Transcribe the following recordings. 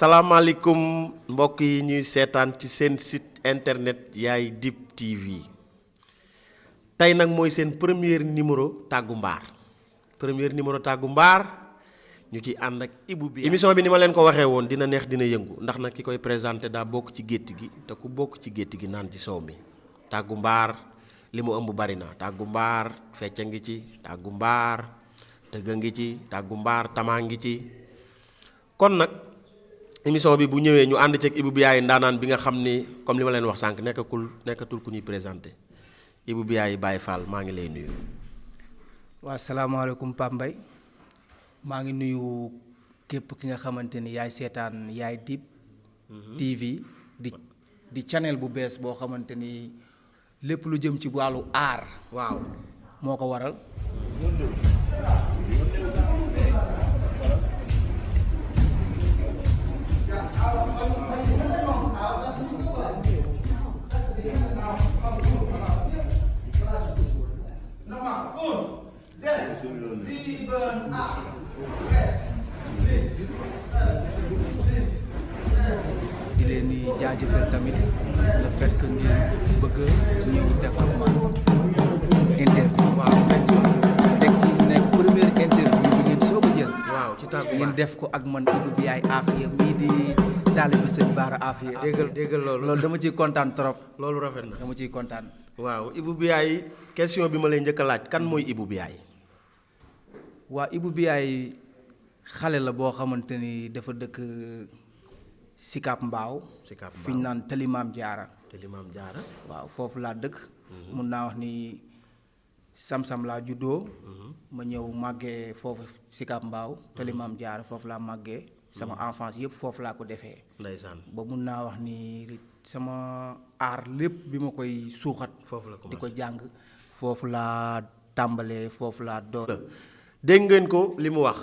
salaamaaleykum mbokk yi ñuy seetaan ci seen site internet Yaay Dib TV tey nag mooy seen premier numéro tàggu mbaar ñu ci ànd ak Ibou Biaye émission bi ni ma leen ko waxee woon dina neex dina yëngu ndax nag ki koy présenté daa bokk ci gétt gi te ku bokk ci gétt gi naan ci soow mi tàggu mbaar li mu ëmb bari na tàggu mbaar fecca ngi ci tàggu mbaar tëgga ngi ci tàggu mbaar tamaa ngi ci kon nag émission bi bu ñëwee ñu ànd ceeg Ibou Biaye ndaanaan bi nga xam ni comme li ma leen wax sànq nekkatul ku ñuy présenté Ibou Biaye Baye Fall maa ngi lay nuyu. waaw salaamaaleykum Pape Mbaye maa ngi nuyu képp ki nga xamante ni yaay seetaan Yaay Dib TV di channel bu bees boo xamante ni lépp lu jëm ci wàllu aar. waaw moo ko waral. di leen di jaajëfal tamit le fait que ngeen bëgg ñëw defal ma interview. waaw teg ci mu nekk première interview bi ngeen soog a jël. waaw ci tàggu ngeen def ko ak man Ibou Biaye Afia mii di taalibe sëñ Baara Afia. déggal loolu dama ciy kontaan trop. loolu rafet na dama ciy kontaan. waaw Ibou Biaye question bi ma lay njëkk a laaj kan mooy Ibou Biaye. waa Ibou Biaye xale la boo xamante ni dafa dëkk Sicap Mbao fi ñu naan Talimaam Jaara. waaw foofu laa dëkk. mun naa wax ni Sam-Sam laa juddoo. ma ñëw màggee foofu Sicap Mbao Talimaam Jaara foofu laa màggee. sama enfance yëpp foofu laa ko defee. ndeysaan ba mun naa wax ni sama aar lépp bi ma koy suuxat. foofu la di ko jàng foofu laa tàmbalee foofu laa door. dégg ngeen ko li mu wax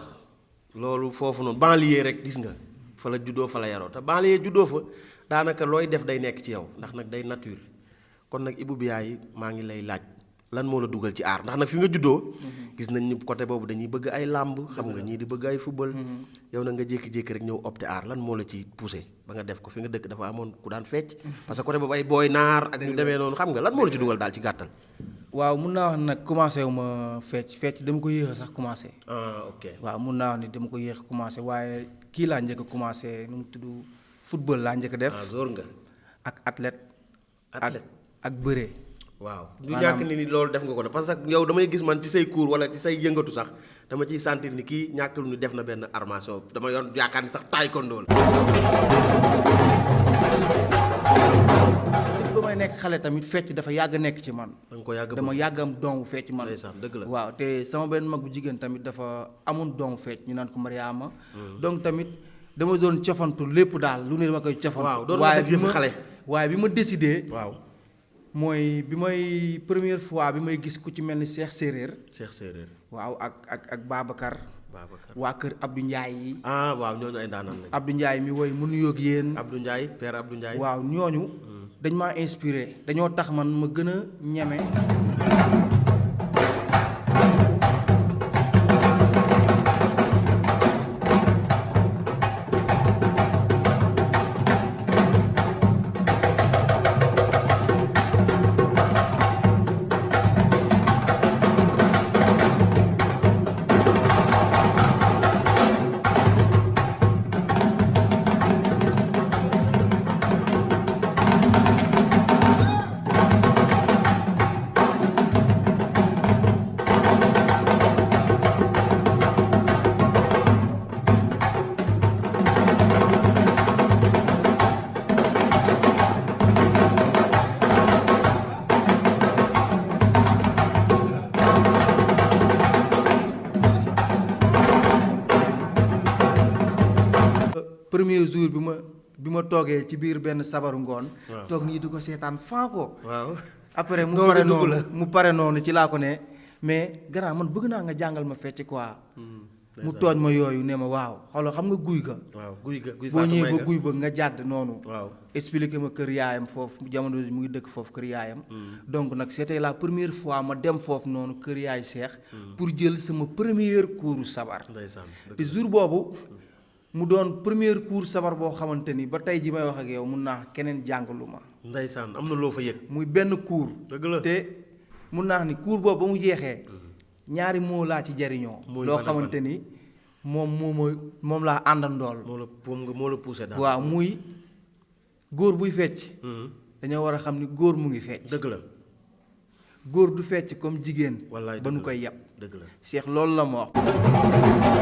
loolu foofu noonu banlieue rek gis nga fa la juddoo fa la yaroo te banlieue juddoo fa daanaka looy def day nekk ci yow ndax nag day nature kon nag Ibou Biaye maa ngi lay laaj lan moo la dugal ci aar ndax nag fi nga juddoo. gis nañ ni côté boobu dañuy bëgg ay làmb xam nga ñii di bëgg ay football. yow na nga jékki-jékki rek ñëw opté aar lan moo la ci poussé ba nga def ko fi nga dëkk dafa amoon ku daan fecc. parce que côté boobu ay booy naar ak ñu demee noonu xam nga lan moo la ci dugal daal ci gàttal. waaw mun naa wax nag commencé wu ma fecc dama ko yéex a sax commencé. ok waaw mun naa wax ni dama ko yéex a commencé waaye kii laa njëkk a commencé nu mu tudd football laa njëkk a def. jour nga. ak athlète. ak bëre. waaw du ñàkk ni loolu def nga ko ne parce que yow damay gis man ci say cours wala ci say yëngatu sax dama ciy sentir ni kii ñàkkul ni def na benn armation dama yor yaakaar ni sax taekwondo la. ba may nekk xale tamit fecc dafa yàgg nekk ci man. dama yàgg am doomu fecc man. dëgg la waaw te sama benn mag bu jigéen tamit dafa amoon doomu fecc ñu naan ko Mariama. donc tamit dama doon cofantu lépp daal lu ne dama koy cofantu. waaw doon na def yëfu xale. waaye bi ma décidé. waaw. mooy bi may première fois bi may gis ku ci mel ni Cheikh Séeréer. waaw ak Babacar. waa kër Abdou Ndiaye yi. waaw ñooñu ay daanaan lañ. Abdou Ndiaye mi woy mu nuyoog yéen. Abdou Ndiaye père Abdou Ndiaye. waaw ñooñu. dañ maa inspiré dañoo tax man ma gën a ñeme. premier jour bi ma toogee ci biir benn sabaru ngoon. toog nii di ko seetaan faa ko. waaw après mu pare noonu ci laa ko ne mais grand man bëgg naa nga jàngal ma fecc quoi. mu tooñ ma yooyu ne ma waaw xoolal xam nga guy ga. waaw guy ga boo ñëwee ba guy ba nga jàdd noonu. waaw expliqué ma kër yaayam foofu jamono mu ngi dëkk foofu kër yaayam. donc nag c'était la première fois ma dem foofu noonu kër yaay Seex. pour jël sama première cours sabar. te jour boobu mu doon premier cours sabar boo xamante ni ba tey ji may wax ak yow mun naa keneen jàngalu ma. ndeysaan am na loo fa yëg. muy benn cours. dëgg la te mun naa ni cours boobu ba mu jeexee. ñaari moo laa ci jariñoo. loo xamante ni moom laa àndandool. moo la poussé daal. waaw muy góor buy fecc. dañoo war a xam ni góor mu ngi fecc. dëgg la. góor du fecc comme jigéen. wallaay ba nu koy yab. dëgg la Cheikh loolu la ma wax.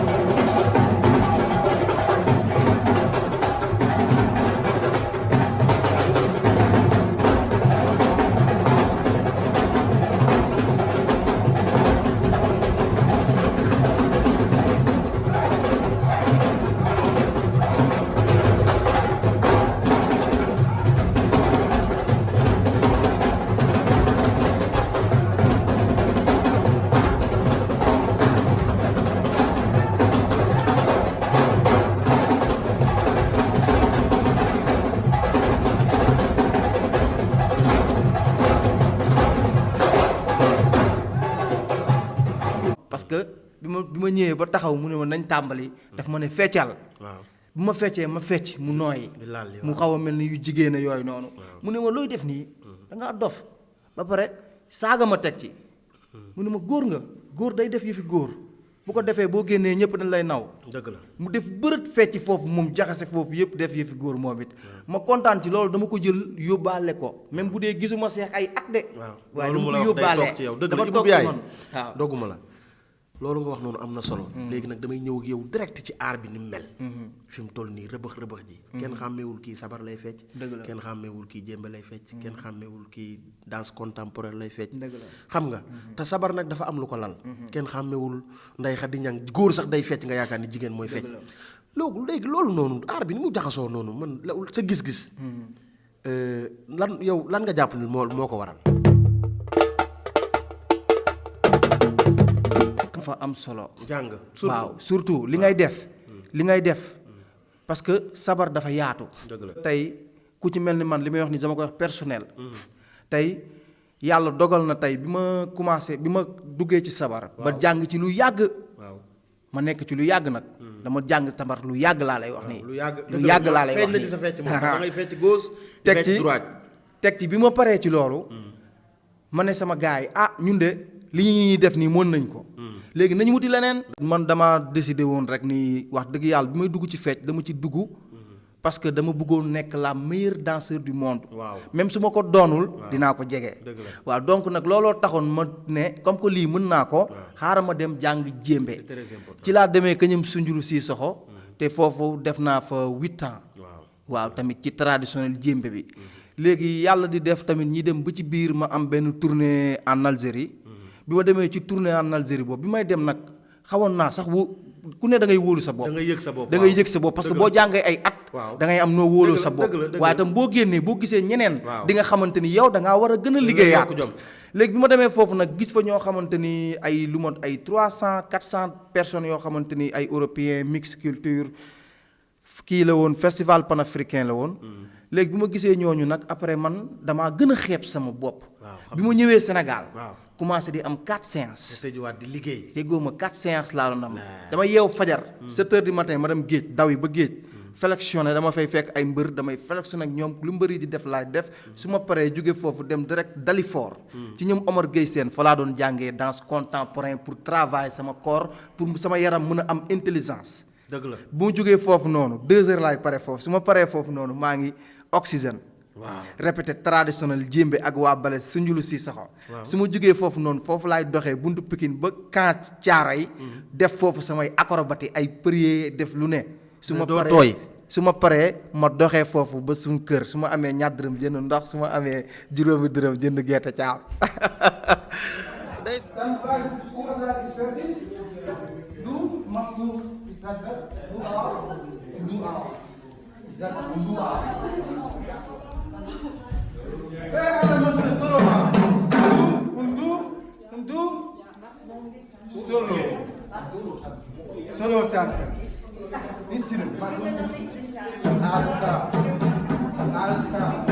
parce que bi ma ñëwee ba taxaw mu ne ma nañ tàmbali daf ma ne feccal. waaw bu ma feccee ma fecc mu nooyi mu xaw a mel ni yu jigéen yooyu noonu. mu ne ma looy def nii da ngaa dof ba pare saaga ma teg ci. mu ne ma góor nga góor day def yëfi góor bu ko defee boo génnee ñëpp dañ lay naw. dëgg la mu def bërët fecc foofu moom jaxase foofu yëpp def yëfi góor moom it. ma kontaan ci loolu dama ko jël yóbbaale ko même bu dee gisuma seex ay at de. waaw loolu mu la wax day toog ci yow dëgg la Ibou Biaye waaw dogguma la. loolu nga wax noonu am na solo. léegi nag damay ñëw ak yow direct ci aar bi ni mu mel. fi mu toll nii rëbëx ji. kenn xàmmeewul kii sabar lay fecc. kenn xàmmeewul kii jémbe lay fecc. kenn xàmmeewul kii danse contemporaine lay fecc. xam nga te sabar nag dafa am lu ko lal. kenn xàmmeewul nday Xadi Ñang góor sax day fecc nga yaakaar ni jigéen mooy fecc. léegi loolu noonu aar bi ni mu jaxasoo noonu man sa gis-gis. lan nga jàpp ni moo ko waral. dafa am solo. jàng waaw surtout li ngay def parce que sabar dafa yaatu. tey ku ci mel ni man li may wax ni dama koy wax personnel. tey yàlla dogal na tey bi ma duggee ci sabar. ba jàng ci lu yàgg. ma nekk ci lu yàgg nag. dama jàng sabar lu yàgg laa lay wax nii. lu yàgg laa lay wax nii sa fecc moom da ngay fecc gauche teg ci bi ma paree ci loolu. ma ne sama gars yi ñun de li ñuy def nii mën nañ ko. léegi nañu wuti leneen. man dama décidé woon rek ni wax dëgg yàlla bi may dugg ci fecc dama ci dugg parce que dama bëggoon nekk la meilleure danseur du monde. même su ma ko doonul. dinaa ko jege. waaw donc nag looloo taxoon ma ne comme que lii mën naa ko. xaaral ma dem jàng jéembe. ci laa demee Këñëm Sunjuru Sisoxo te foofu def naa fa 8 ans. waaw tamit ci traditionnel jéembe bi. léegi yàlla di def tamit ñi dem ba ci biir ma am benn tournée en Algérie. bi ma demee ci tournée en Algérie boobu bi may dem nag xawoon naa sax ku ne da ngay wóolu sa bopp. da ngay yëg sa bopp parce que boo jàngee ay at. da ngay am noo wóoloo sa bopp. waaye tam boo génnee boo gisee ñeneen. di nga xamante ni yow da ngaa war a gën a liggéeyaat. léegi bi ma demee foofu nag gis fa ñoo xamante ni ay lu mot ay 300 400 personnes yoo xamante ni ay européens mix culture kii la woon festival panafricain la woon. léegi bi ma gisee ñooñu nag après man damaa gën a xeeb sama bopp. bi ma ñëwee Sénégal. commencé di am 4 séances. di liggéey. déggoo ma 4 séances laa doon am. dama yeew fajar. 7 heures du matin ma dem géej daw yi ba géej. sélectionné dama fay fekk ay mbër damay sélectionné ak ñoom lu mbër yi di def laay def. su ma paree jóge foofu dem direct Dalifort. ci ñoom Omar Gueye Sène fa laa doon jàngee danse contemporain pour travailler sama corps pour sama yaram mën a am intelligence. dëgg la bu ma jógee foofu noonu 2 heures laay pare foofu su ma paree foofu noonu maa ngi oxygène. répété traditionnel jéembe ak waa bale Sunjulu Sisoxo. su ma jógee foofu noonu foofu laay doxee buntu Pikine ba camp Thiaroye def foofu samay acrobatie ay prier def lu ne. su ma paree ma doxee foofu ba suñu kër su ma amee ñaar dërëm jënd ndox su ma amee juróomi dërëm jënd gerte caaf. Solo dancer. Instrument. Alles klar. Alles klar.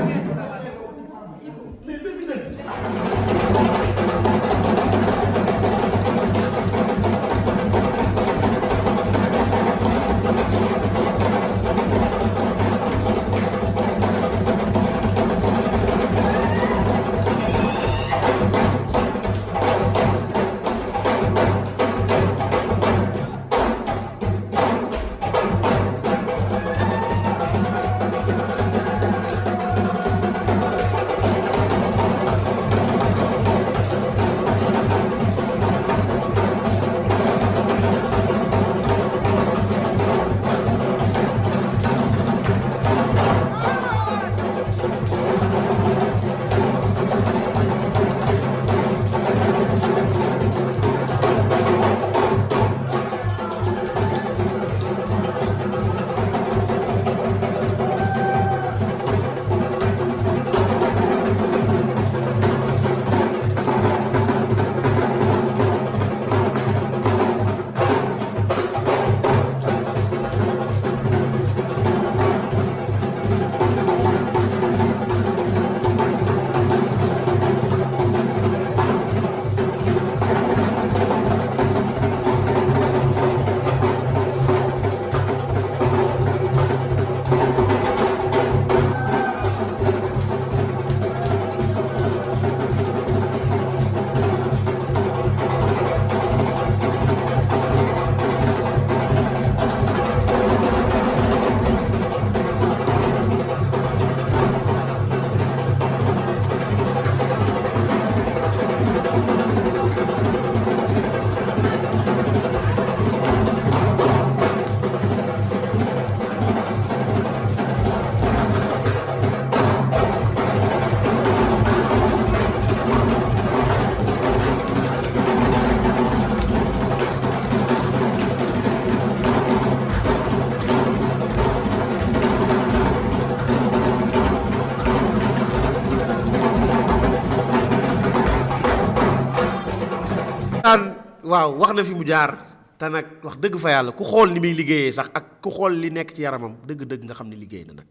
waaw wax na fi mu jaar te nag wax dëgg fa yàlla ku xool ni muy liggéeyee sax ak ku xool li nekk ci yaramam dëgg-dëgg nga xam ne liggéey na nag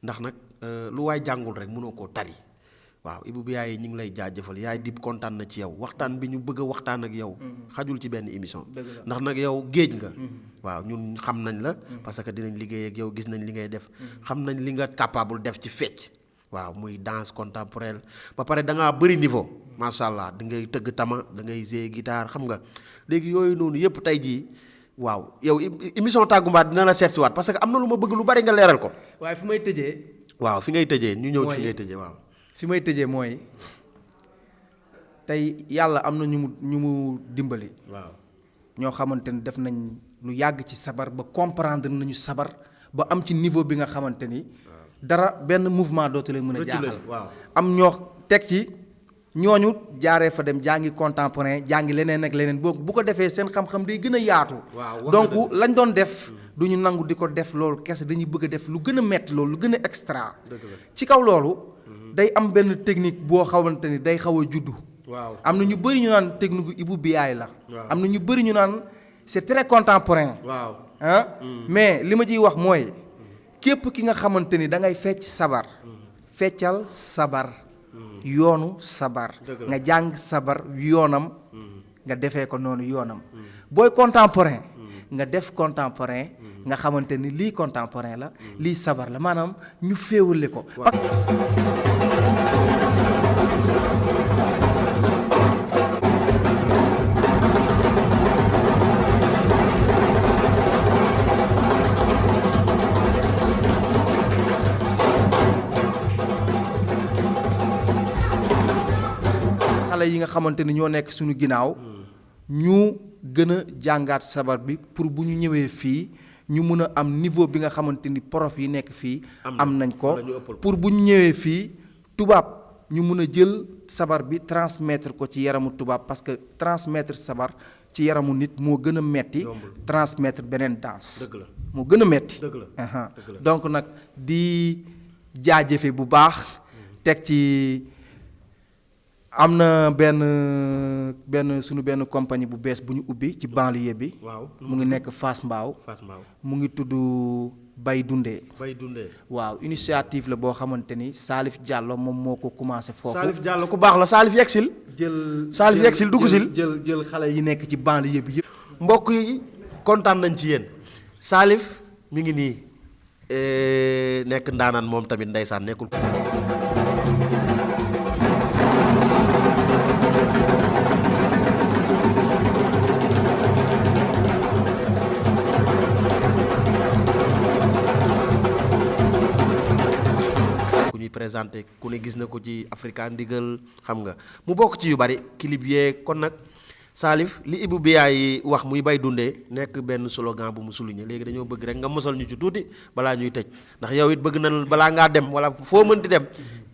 ndax nag lu waay jàngul rek mënoo koo tari waaw Ibou Biaye ñu ngi lay jaajëfal yaay dib kontaan na ci yow waxtaan bi ñu bëgg a waxtaan ak yow xajul ci benn émission ndax nag yow géej nga waaw ñun xam nañ la parce que dinañ liggéey ak yow gis nañ li ngay def xam nañ li nga capable def ci fecc waaw muy danse contemporaine ba pare da ngaa bëri niveau macha allah da ngay tëgg tama da ngay jouer guitare xam nga léegi yooyu noonu yëpp tey jii waaw yow émission Taggu Mbaat dina la seet si waat parce que am na lu ma bëgg lu bari nga leeral ko. waaye fi may tëjee. waaw fi ngay tëjee ñu ñëw fi ngay tëjee waaw. fi may tëjee mooy tey yàlla am na ñu mu dimbali. waaw ñoo xamante ni def nañ lu yàgg ci sabar ba comprendre nañu sabar ba am ci niveau bi nga xamante ni. dara benn mouvement dootu leen mën a jaaxal. am ñoo teg ci ñooñu jaaree fa dem jàngi contemporain jàngi leneen ak leneen bu ko defee seen xam-xam day gën a yaatu. donc lañ doon def. du ñu nangu di ko def loolu kese dañuy bëgg a def lu gën a metti loolu lu gën a extra. ci kaw loolu. day am benn technique boo xamante ni day xaw a juddu. waaw am na ñu bëri ñu naan technique Ibou Biaye la. am na ñu bëri ñu naan c'est très contemporain. waaw mais li ma ciy wax mooy. képp ki nga xamante ni da ngay fecc sabar. feccal sabar. yoonu sabar. nga jàng sabar yoonam. nga defee ko noonu yoonam. booy contemporain. nga def contemporain. nga xamante ni lii contemporain la. lii sabar la maanaam ñu féewale ko. yi nga xamante ni ñoo nekk suñu ginnaaw ñu gën a jàngaat sabar bi pour bu ñu ñëwee fii ñu mun a am niveau bi nga xamante ni prof yi nekk fii am nañ ko pour bu ñu ñëwee fii tubaab ñu mun a jël sabar bi transmettre ko ci yaramu tubaab parce que transmettre sabar ci yaramu nit moo gën a metti transmettre beneen danse moo gën a metti donc nag di jaajëfe bu baax teg ci am na benn suñu benn compagnie bu bees bu ñu ubbi ci banlieue bi. waaw mu ngi nekk Fass Mbao. mu ngi tudd Bay Dundee. waaw initiative la boo xamante ni Salif Diallo moom moo ko commencé foofu. Salif Diallo ku baax la Salif yegsil. Salif yegsil dugg sil jël xale yi nekk ci banlieue bi yëpp. mbokk yi kontaan nañ ci yéen Salif mi ngi nii nekk ndaanaan moom tamit ndeysaan nekkul. présenté ku ne gis na ko ci Africa Ndigal xam nga mu bokk ci yu bari clip yee kon nag Salif li Ibou Biaye wax muy bay dundee nekk benn slogan bu mu souligné léegi dañoo bëgg rek nga mosal ñu ci tuuti balaa ñuy tëj ndax yow it bëgg na balaa ngaa dem wala foo mënti dem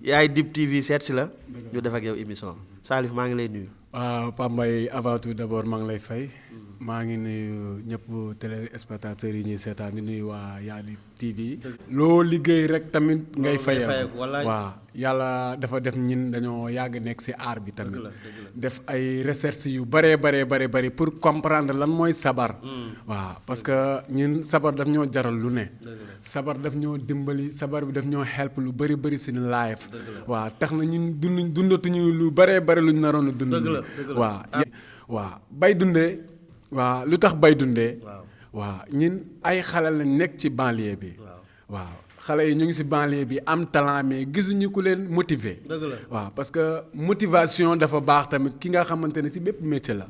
yaay Dip TV seet si la ñu def ak yow émission Salif maa ngi lay nuyu. waaw Pape Mbaye avant tout d'abord maa ngi lay fay maa ngi nuyu ñëpp téléspectateurs yi ñuy seetaan di nuyu waa Yaali TV. loo liggéey rek tamit ngay fayal waaw yàlla dafa def ñun dañoo yàgg nekk ci art bi tamit def ay recherche yu bare pour comprendre lan mooy sabar waaw parce que ñun sabar daf ñoo jaral lu ne sabar daf ñoo dimbali sabar bi daf ñoo help lu bëri ci live waaw tax na ñun dundatuñu lu bare lu ñu naroon a dund waaw bay dundee waaw lu tax bay dundee waaw ñun ay xale lañ nekk ci banlieue bi waaw xale yi ñu ngi ci banlieue bi am talent mais gisuñu ku leen motiver waaw parce que motivation dafa baax tamit ki nga xamante ne ci bépp métier la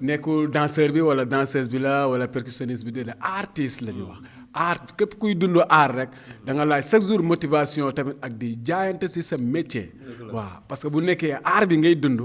nekkul danseur bi wala danseuse bi la wala percussionniste bi de artiste la ñu wax art képp kuy dund art rek da nga laaj chaque jour motivation tamit ak di jaayante ci sa métier waaw parce que bu nekkee art bi ngay dund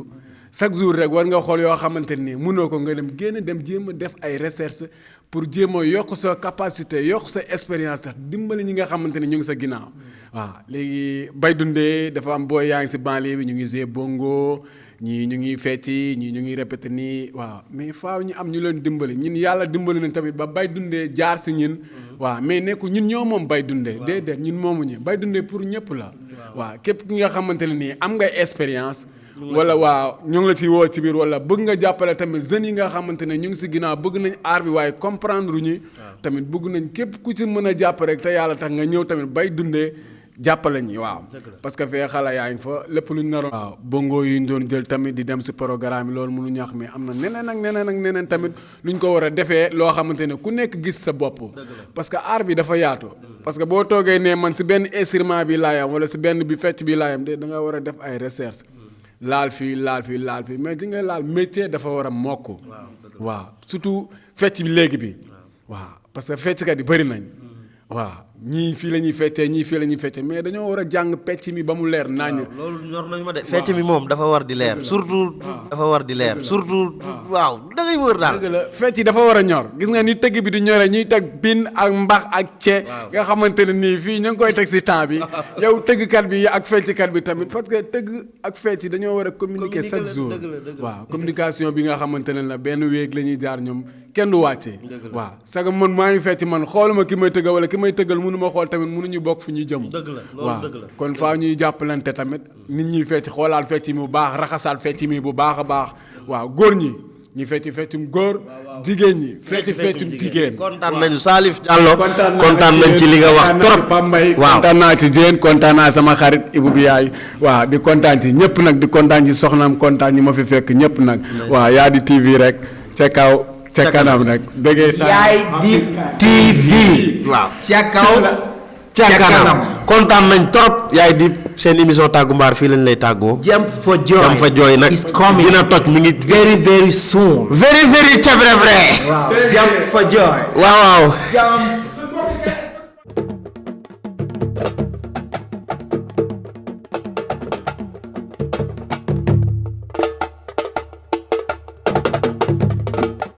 chaque jour rek war nga xool yoo xamante ni mënoo ko nga dem jéem a def ay recherche pour jéem a yokk sa capacité yokk sa expérience sax dimbali ñi nga xamante ni ñu ngi sa ginnaaw waaw léegi bay dundee dafa am booy yaa ngi si banlieue bi ñu ngi see bongo ñii ñu ngi fecci ñii ñu ngi répété nii waaw mais faaw ñu am ñu leen dimbali ñun yàlla dimbali nañ tamit ba bay dundee jaar si ñun waaw mais nekku ñun ñoo moom bay dundee déedéet ñun moomuñu bay dundee pour ñëpp la waaw képp ki nga xamante ne nii am nga expérience wala waaw ñu ngi la ci woo ci biir wala bëgg nga jàppale tamit jeunes yi nga xamante ne ñu ngi si ginnaaw bëgg nañ aar bi waaye comprendre ñu tamit bëgg nañ képp ku ci mën a jàpp rek te yàlla tax nga ñëw tamit bay dundee jàppale ñi waaw parce que fee xale yaa ngi fa lépp lu ñu naroon waaw bongo yi ñu doon jël tamit di dem si programme yi loolu mënu ñax mais am na neneen tamit lu ñu ko war a defee loo xamante ne ku nekk gis sa bopp parce que aar bi dafa yaatu parce que boo toogee ne man si benn instrument bi laayam wala si benn bi fecc bi laayam de da nga war a def ay recherche laal fii mais di nga laal métier dafa war a mokk waaw surtout fecc bi léegi bi waaw parce que fecckat yi bëri nañ waaw ñii fii la ñuy feccee mais dañoo war a jàng pecc mi ba mu leer naññ. loolu ñor nañu ma de. fecc mi moom dafa war di leer. surtout dafa war di leer. surtout waaw da ngay wër daal. dëgg la fecc dafa war a ñor gis nga ni tëgg bi di ñoree ñuy teg pin ak mbax ak cee. nga xamante ne nii fii ñu ngi koy teg si temps bi. yow tëggkat bi ak fecckat bi tamit parce que tëgg ak fecc dañoo war a communiquer chaque jour. waaw communication bi nga xamante ne la benn wéeg la ñuy jaar ñoom kenn du wàccee. waaw saga man maa ngi fecc man xooluma ki may tëggal wala ki may tëggal mënuma xool tamit mënuñu bokk fu ñuy jëm. dëgg la loolu dëgg la kon faa ñuy jàppalante tamit nit ñi fecc xoolaal fecc mi bu baax raxasaal fecc mi bu baax a baax waaw góor ñi ñi feccum góor jigéen ñi feccum jigéen. kontaan nañu Salif Diallo kontaan nañ ci li nga wax trop Pambay kontaan naa ci Diène kontaan naa sama xarit Ibou Biaye waaw di kontaan ci ñëpp nag di kontaan ci soxnaam kontaan ñi ma fi fekk ñëpp nag waaw Yaay TV rek ca kaw ca kanam nag bëggee Yaay TV waaw ca kaw ca kanam kontaan nañ trop Yaay Dib seen émission tàggu mbaar fii lañ lay tàggoo. Jump for Joy nag is coming dina toj mi ngi very very soon. very very c'est vrai. Wow. Jump for Joy. waaw. Jump